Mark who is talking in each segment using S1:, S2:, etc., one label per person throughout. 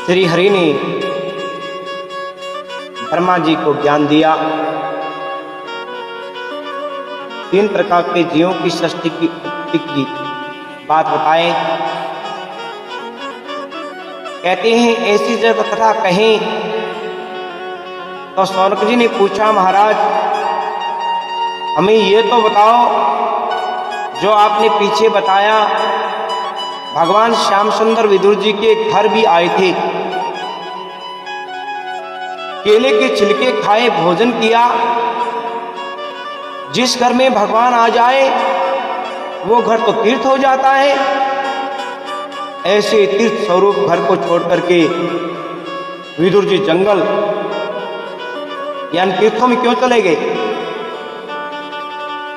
S1: श्री हरि ने ब्रह्मा जी को ज्ञान दिया। 3 प्रकार के जीवों की सृष्टि की उत्पत्ति की बात बताएं। कहते हैं ऐसी जब कथा कहें तो शौनक जी ने पूछा, महाराज हमें ये तो बताओ जो आपने पीछे बताया भगवान श्याम सुंदर विदुर जी के घर भी आए थे, केले के छिलके खाए भोजन किया। जिस घर में भगवान आ जाए वो घर तो तीर्थ हो जाता है। ऐसे तीर्थ स्वरूप घर को छोड़ करके विदुर जी जंगल यानी तीर्थों में क्यों चले गए?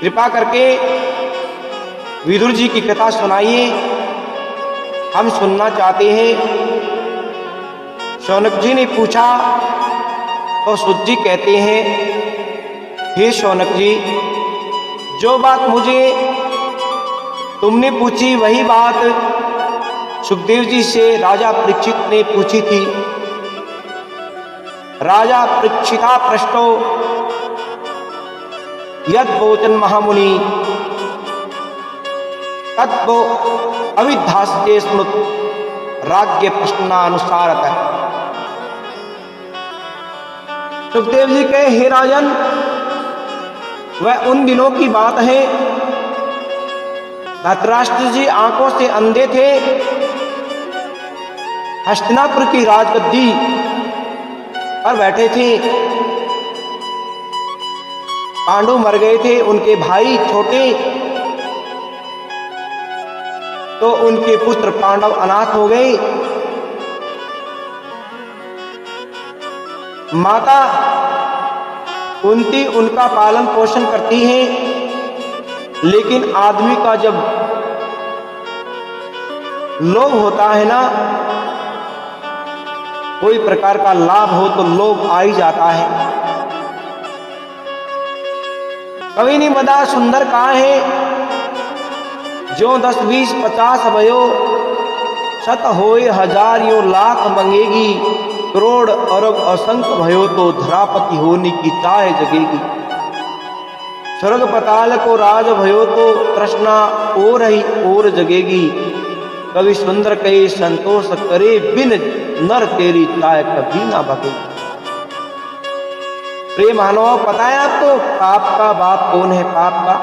S1: कृपा करके विदुर जी की कथा सुनाइए, हम सुनना चाहते हैं। शौनक जी ने पूछा तो सुत जी कहते हैं, हे शौनक जी, जो बात मुझे तुमने पूछी वही बात सुखदेव जी से राजा परीक्षित ने पूछी थी। राजा परीक्षिता पृष्ठो यद वोचन महामुनि तत्व अविधास्ते स्मृत राज्य प्रश्नानुसारतः। सुखदेव जी कहे, हे राजन, वह उन दिनों की बात है धृतराष्ट्र जी आंखों से अंधे थे। हस्तिनापुर की राजगद्दी पर बैठे थे। पांडु मर गए थे, उनके भाई छोटे, तो उनके पुत्र पांडव अनाथ हो गए। माता कुंती उनका पालन पोषण करती है, लेकिन आदमी का जब लोभ होता है ना, कोई प्रकार का लाभ हो तो लोभ आ ही जाता है। कवि ने बड़ा सुंदर कहा है, जो 10 20 50 भयो शत होए हजार यो लाख मंगेगी, करोड़ अरब असंख्य भयो तो धरापति होने की चाह जगेगी। स्वर्ग पताल को राज भयो तो तृष्णा और ही और जगेगी। कवि सुंदर कहे, संतोष करे बिन नर तेरी चाह कभी ना भगेगी। प्रिय मानव, पता है आपको पाप का बाप कौन है? पाप का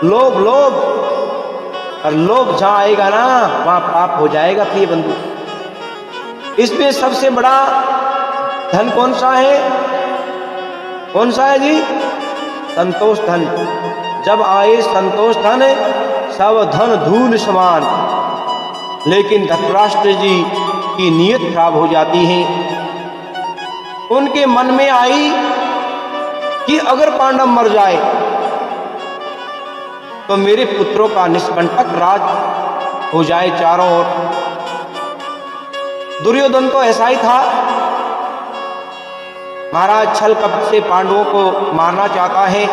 S1: लोभ। लोभ और लोभ जहां आएगा ना वहां पाप हो जाएगा। प्रिय बंधु, इसमें सबसे बड़ा धन कौन सा है? कौन सा है जी? संतोष धन। जब आए संतोष धन, सब धन धूल समान। लेकिन धृतराष्ट्र जी की नीयत खराब हो जाती है। उनके मन में आई कि अगर पांडव मर जाए तो मेरे पुत्रों का निष्कंटक राज हो जाए चारों ओर। दुर्योधन तो ऐसा ही था, महाराज छल कपट से पांडवों को मारना चाहता है।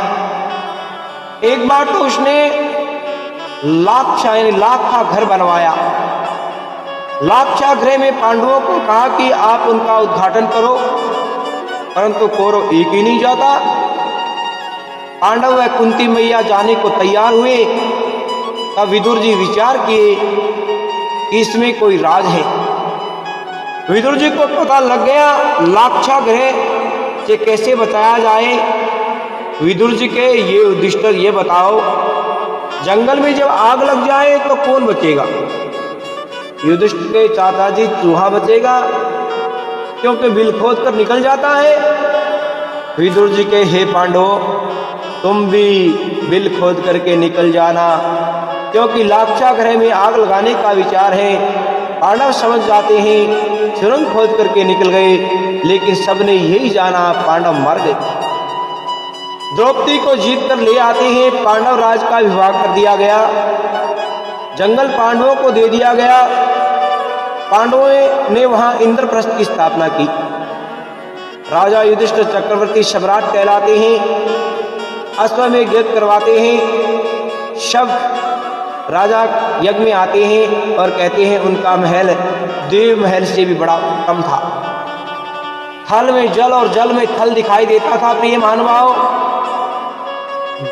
S1: एक बार तो उसने लाख का घर बनवाया। लाक्षा गृह में पांडवों को कहा कि आप उनका उद्घाटन करो, परंतु कौरव एक ही नहीं जाता। पांडव व कुंती मैया जाने को तैयार हुए। तब विदुर जी विचार किए कि इसमें कोई राज है। विदुर जी को पता लग गया लाक्षा गृह से कैसे बचाया जाए। विदुर जी के ये युधिष्ठिर, ये बताओ, जंगल में जब आग लग जाए तो कौन बचेगा? युधिष्ठिर के चाचा जी, चूहा बचेगा, क्योंकि बिल खोद कर निकल जाता है। विदुर जी के, हे पांडवों, तुम भी बिल खोद करके निकल जाना, क्योंकि लाक्षा गृह में आग लगाने का विचार है। पांडव समझ जाते हैं, सुरंग खोद करके निकल गए, लेकिन सबने यही जाना पांडव मर गए। द्रौपदी को जीत कर ले आते हैं। पांडव राज का विभाग कर दिया गया, जंगल पांडवों को दे दिया गया। पांडवों ने वहां इंद्रप्रस्थ की स्थापना की। राजा युधिष्ठिर चक्रवर्ती सम्राट कहलाते हैं। अश्वमेध यज्ञ करवाते हैं। सब राजा यज्ञ में आते हैं और कहते हैं उनका महल देव महल से भी बड़ा उत्तम था। थल में जल और जल में थल दिखाई देता था। प्रिय महानुभाव,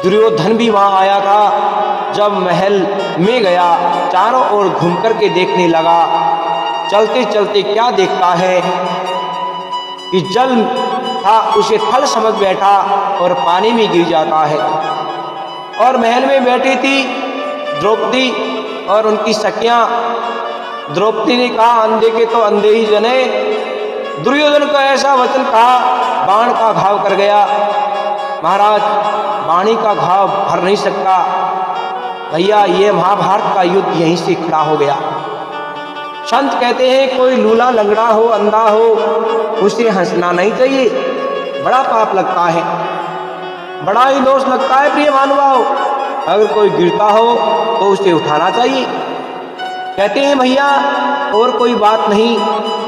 S1: दुर्योधन भी वहां आया था। जब महल में गया, चारों ओर घूम कर के देखने लगा। चलते चलते क्या देखता है कि जल था उसे थल समझ बैठा और पानी में गिर जाता है। और महल में बैठी थी द्रौपदी और उनकी सखियां। द्रौपदी ने कहा, अंधे के तो अंधे ही जने। दुर्योधन को ऐसा वचन कहा, बाण का घाव कर गया। महाराज, वाणी का घाव भर नहीं सकता। भैया, ये महाभारत का युद्ध यहीं से खड़ा हो गया। संत कहते हैं कोई लूला लंगड़ा हो, अंधा हो, उसे हंसना नहीं चाहिए, बड़ा पाप लगता है, बड़ा ही दोष लगता है। प्रिय महानुभाव, अगर कोई गिरता हो तो उसे उठाना चाहिए। कहते हैं भैया और कोई बात नहीं,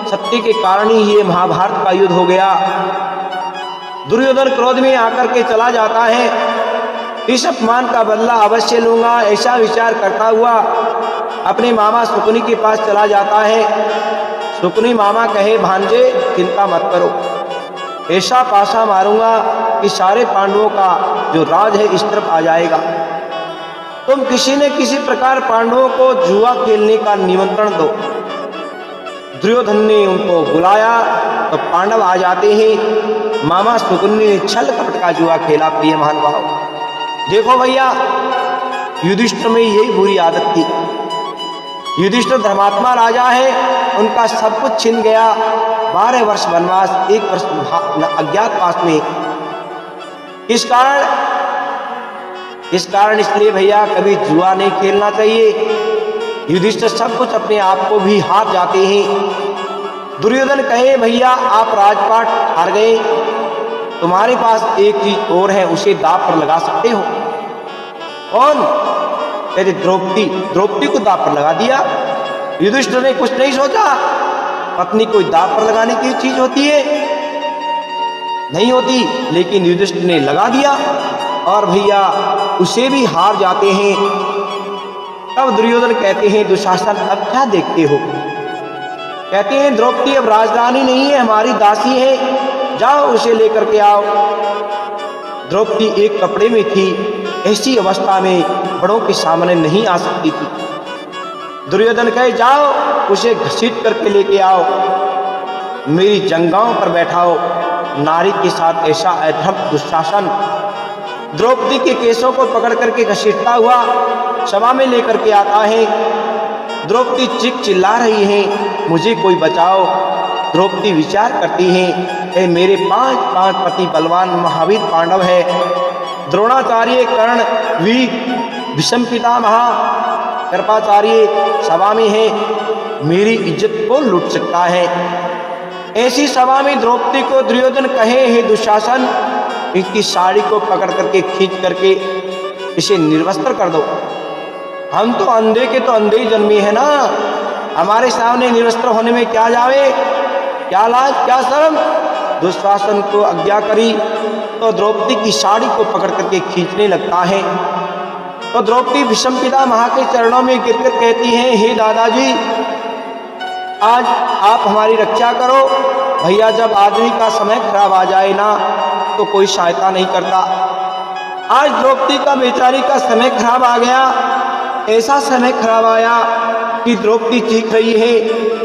S1: सत्य के कारण ही ये महाभारत का युद्ध हो गया। दुर्योधन क्रोध में आकर के चला जाता है। इस अपमान का बदला अवश्य लूंगा, ऐसा विचार करता हुआ अपने मामा शकुनी के पास चला जाता है। शकुनी मामा कहे, भांजे चिंता मत करो, ऐसा पासा मारूंगा कि सारे पांडवों का जो राज है इस तरफ आ जाएगा। तुम किसी न किसी प्रकार पांडवों को जुआ खेलने का निमंत्रण दो। दुर्योधन ने उनको बुलाया तो पांडव आ जाते हैं। मामा शकुनी ने छल कपट का जुआ खेला। प्रिय महानुभाव, देखो भैया, युधिष्ठिर में यही बुरी आदत थी। युधिष्ठिर धर्मात्मा राजा है, उनका सब कुछ छिन गया। 12 वर्ष वनवास, 1 वर्ष अज्ञातवास में। इस कारण इसलिए भैया कभी जुआ नहीं खेलना चाहिए। युधिष्ठिर सब कुछ अपने आप को भी हार जाते हैं। दुर्योधन कहे, भैया आप राजपाट हार गए, तुम्हारे पास एक चीज और है, उसे दांव पर लगा सकते हो। कौन? कहते द्रौपदी। द्रौपदी को दांव पर लगा दिया। युधिष्ठिर ने कुछ नहीं सोचा, पत्नी को दांव पर लगाने की चीज होती है? नहीं होती, लेकिन युधिष्ठिर ने लगा दिया और भैया उसे भी हार जाते हैं। तब दुर्योधन कहते हैं, दुशासन अब क्या देखते हो? कहते हैं, द्रौपदी अब राजरानी नहीं है, हमारी दासी है, जाओ उसे लेकर के आओ। द्रौपदी एक कपड़े में थी, ऐसी अवस्था में बड़ों के सामने नहीं आ सकती थी। दुर्योधन कहे, जाओ उसे घसीट करके लेके आओ, मेरी जंगाओं पर बैठाओ। नारी के साथ ऐसा अधर्म दुशासन। द्रौपदी के केसों को पकड़ करके घसीटता हुआ सभा में लेकर के आता है। द्रौपदी चीख चिल्ला रही है, मुझे कोई बचाओ। द्रौपदी विचार करती है, मेरे 5 पति बलवान महावीर पांडव है, द्रोणाचार्य, कर्ण, वीर, भीष्म पितामह, कृपाचार्य सभा में है, मेरी इज्जत को लूट सकता है। ऐसी सभा में द्रौपदी को दुर्योधन कहे, हे दुशासन, इसकी साड़ी को पकड़ करके खींच करके इसे निर्वस्त्र कर दो। हम तो अंधे के तो अंधे ही जन्मे हैं ना, हमारे सामने निर्वस्त्र होने में क्या जावे, क्या लाज, क्या शर्म। दुशासन को आज्ञा करी तो द्रौपदी की साड़ी को पकड़ करके खींचने लगता है। तो द्रौपदी भीष्म पितामह के चरणों में गिरकर कहती हैं, हे दादाजी, आज आप हमारी रक्षा करो। भैया जब आदमी का समय खराब आ जाए ना तो कोई सहायता नहीं करता। आज द्रौपदी का बेचारी का समय खराब आ गया। ऐसा समय खराब आया कि द्रौपदी चीख रही है,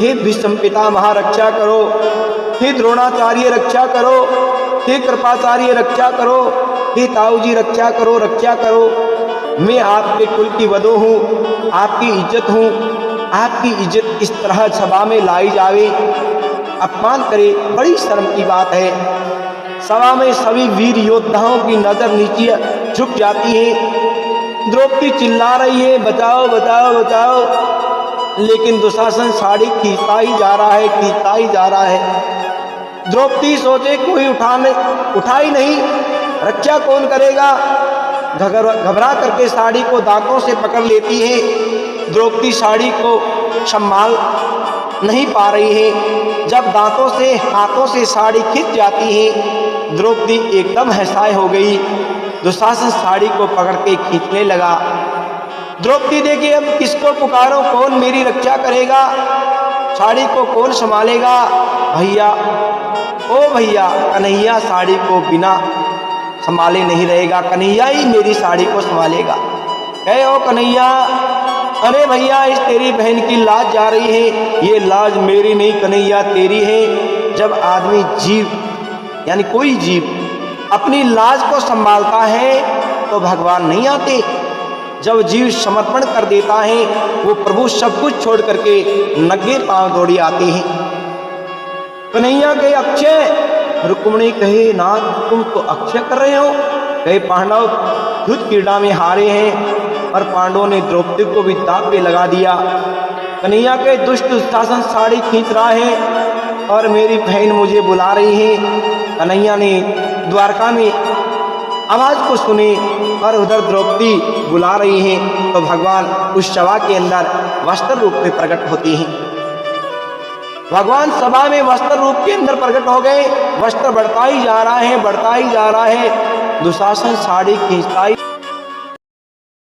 S1: हे भीष्म पितामह रक्षा करो, हे द्रोणाचार्य रक्षा करो, हे कृपाचार्य रक्षा करो, हे ताऊजी रक्षा करो, रक्षा करो। मैं आपके कुल की वधू हूँ, आपकी इज्जत हूँ, आपकी इज्जत इस तरह सभा में लाई जावे, अपमान करे, बड़ी शर्म की बात है। सभा में सभी वीर योद्धाओं की नजर नीचे झुक जाती है। द्रौपदी चिल्ला रही है, बचाओ बचाओ बचाओ, लेकिन दुशासन साड़ी खींचता ही जा रहा है, खींचता ही जा रहा है। द्रौपदी सोचे कोई उठा ही नहीं, रक्षा कौन करेगा। घबरा करके साड़ी को दांतों से पकड़ लेती है। द्रौपदी साड़ी को संभाल नहीं पा रही है। जब दांतों से हाथों से साड़ी खिंच जाती है, द्रौपदी एकदम हसाए हो गई। दुशासन साड़ी को पकड़ के खींचने लगा। द्रौपदी देखिए अब किसको पुकारो, कौन मेरी रक्षा करेगा, साड़ी को कौन संभालेगा। भैया, ओ भैया, कन्हैया साड़ी को बिना संभाले नहीं रहेगा, कन्हैया ही मेरी साड़ी को संभालेगा। कहे ओ कन्हैया, अरे भैया इस तेरी बहन की लाज जा रही है, ये लाज मेरी नहीं कन्हैया तेरी है। जब आदमी जीव यानी कोई जीव अपनी लाज को संभालता है तो भगवान नहीं आते। जब जीव समर्पण कर देता है वो प्रभु सब कुछ छोड़ करके नंगे पांव दौड़ी आते हैं। कन्हैया कहे अक्षय, रुक्मिणी कहे नाथ तुम तो अक्षय कर रहे हो। कहे पांडव युद्ध क्रीड़ा में हारे हैं और पांडवों ने द्रौपदी को भी दांव पे लगा दिया। कन्हैया के दुष्ट दुशासन साड़ी खींच रहा है और मेरी बहन मुझे बुला रही है। कन्हैया ने द्वारका में आवाज को सुने और उधर द्रौपदी बुला रही है तो भगवान उस सभा के अंदर वस्त्र रूप में प्रकट होते हैं। भगवान सभा में वस्त्र रूप के अंदर प्रकट हो गए। वस्त्र बढ़ता ही जा रहा है, बढ़ता ही जा रहा है। दुशासन साड़ी खींचता ही